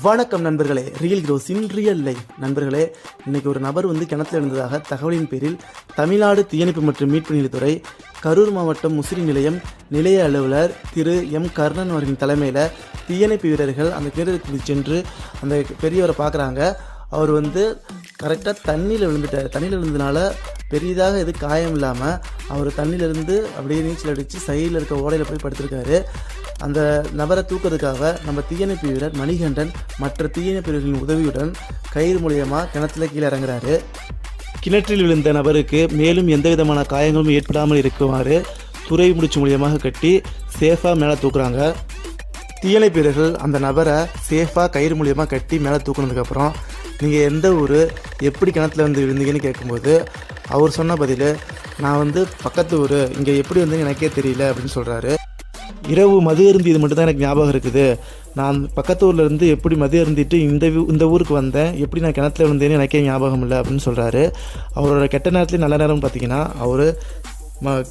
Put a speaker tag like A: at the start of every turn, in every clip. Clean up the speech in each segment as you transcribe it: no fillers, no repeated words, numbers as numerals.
A: வணக்கம் நண்பர்களே, real heroes இன் real life. நண்பர்களே, இன்னைக்கு ஒரு நபர் கிணத்துல இருந்ததாக தகவலின் பேரில் தமிழ்நாடு தீயணைப்பு மற்றும் மீட்பு நிலையத்துறை கரூர் மாவட்டம் முசிறி நிலையம் நிலைய அலுவலர் திரு எம் கர்ணன் அவர்களின் தலைமையில் தீயணைப்பு வீரர்கள் அந்த கிணறுக்கு சென்று அந்த பெரியவரை பார்க்குறாங்க. அவர் கரெக்டாக தண்ணியில் விழுந்துட்டார். தண்ணியில் விழுந்ததுனால பெரியதாக எது காயம் இல்லாமல் அவர் தண்ணியிலேருந்து அப்படியே நீச்சல் அடித்து சைடில் இருக்க ஓடையில் போய் படுத்திருக்காரு. அந்த நபரை தூக்கிறதுக்காக நம்ம தீயணைப்பு வீரர் மணிகண்டன் மற்ற தீயணைப்பு வீரர்களின் உதவியுடன் கயிறு மூலியமாக கிணத்துல கீழே இறங்குறாரு. கிணற்றில் விழுந்த நபருக்கு மேலும் எந்த விதமான காயங்களும் ஏற்படாமல் இருக்குமாறு துறை முடிச்சு மூலியமாக கட்டி சேஃபாக மேலே தூக்குறாங்க. தீயணைப்பு வீரர்கள் அந்த நபரை சேஃபாக கயிறு மூலியமாக கட்டி மேலே தூக்குனதுக்கப்புறம் நீங்கள் எந்த ஊர், எப்படி கிணத்துல விழுந்தீங்கன்னு கேட்கும்போது அவர் சொன்ன பதில், நான் பக்கத்து ஊர், இங்கே எப்படி எனக்கே தெரியல அப்படின்னு சொல்கிறாரு. இரவு மது அருந்தி இது மட்டும் தான் எனக்கு ஞாபகம் இருக்குது. நான் பக்கத்து ஊர்லேருந்து எப்படி மது அருந்திட்டு இந்த ஊருக்கு வந்தேன், எப்படி நான் கிணத்துல விழுந்தேன்னு எனக்கே ஞாபகம் இல்லை அப்படின்னு சொல்கிறாரு. அவரோட கெட்ட நேரத்துலேயும் நல்ல நேரம்னு பார்த்தீங்கன்னா, அவர்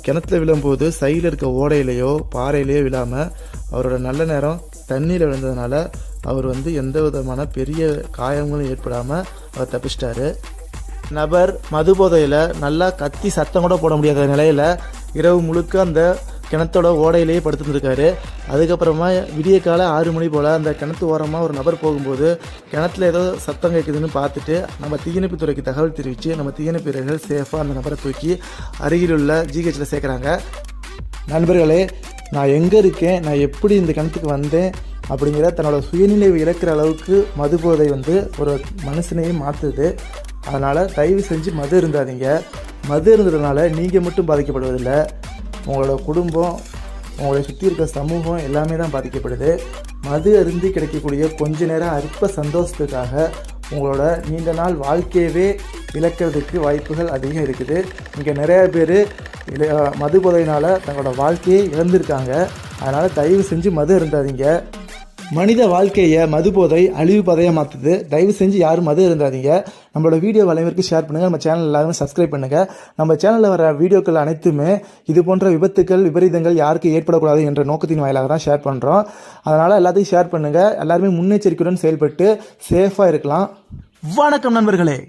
A: கிணத்துல விழும்போது சைடில் இருக்க ஓடையிலையோ பாறையிலையோ விழாமல் அவரோட நல்ல நேரம் தண்ணியில் விழுந்ததுனால அவர் எந்த விதமான பெரிய காயங்களும் ஏற்படாமல் அவர் தப்பிச்சிட்டாரு. நபர் மது போதையில் நல்லா கத்தி சத்தம் கூட போட முடியாத நிலையில் இரவு முழுக்க அந்த கிணத்தோட ஓடையிலேயே படுத்துருந்துருக்காரு. அதுக்கப்புறமா விடிய காலை 6 மணி போல் அந்த கிணத்து ஓரமாக ஒரு நபர் போகும்போது கிணத்துல ஏதோ சத்தம் கேட்குதுன்னு பார்த்துட்டு நம்ம தீயணைப்பு துறைக்கு தகவல் தெரிவித்து நம்ம தீயணைப்பு வீரர்கள் சேஃபாக அந்த நபரை தூக்கி அருகிலுள்ள ஜிஹெச்சில் சேர்க்குறாங்க. நண்பர்களே, நான் எங்கே இருக்கேன், நான் எப்படி இந்த கிணத்துக்கு வந்தேன் அப்படிங்கிற தன்னோட சுயநிலை இழக்கிற அளவுக்கு மது போதை ஒரு மனுஷனையும் மாற்றுது. அதனால் தயவு செஞ்சு மது இருந்தாதீங்க. மது இருந்ததுனால நீங்கள் மட்டும் பாதிக்கப்படுவதில்லை, உங்களோட குடும்பம், உங்களை சுற்றி இருக்க சமூகம் எல்லாமே தான் பாதிக்கப்படுது. மது அருந்தி கிடைக்கக்கூடிய கொஞ்ச நேரம் அற்ப சந்தோஷத்துக்காக உங்களோட நீண்ட நாள் வாழ்க்கையவே இழக்கிறதுக்கு வாய்ப்புகள் அதிகம் இருக்குது. இங்கே நிறையா பேர் மது போதையினால் தங்களோட வாழ்க்கையை இழந்திருக்காங்க. அதனால் தயவு செஞ்சு மது அருந்தாதீங்க. மனித வாழ்க்கையை மது போதை அழிவு பாதையாக மாற்றுது. தயவு செஞ்சு யாரும் மது இருந்தாதீங்க. நம்மளோட வீடியோ வலைவருக்கு ஷேர் பண்ணுங்கள். நம்ம சேனல் எல்லாருமே சப்ஸ்கிரைப் பண்ணுங்கள். நம்ம சேனலில் வர வீடியோக்கள் அனைத்துமே இது போன்ற விபத்துக்கள் விபரீதங்கள் யாருக்கு ஏற்படக்கூடாது என்ற நோக்கத்தின் வாயிலாக தான் ஷேர் பண்ணுறோம். அதனால் எல்லாத்தையும் ஷேர் பண்ணுங்கள். எல்லாருமே முன்னெச்சரிக்கையுடன் செயல்பட்டு சேஃபாக இருக்கலாம். வணக்கம் நண்பர்களே.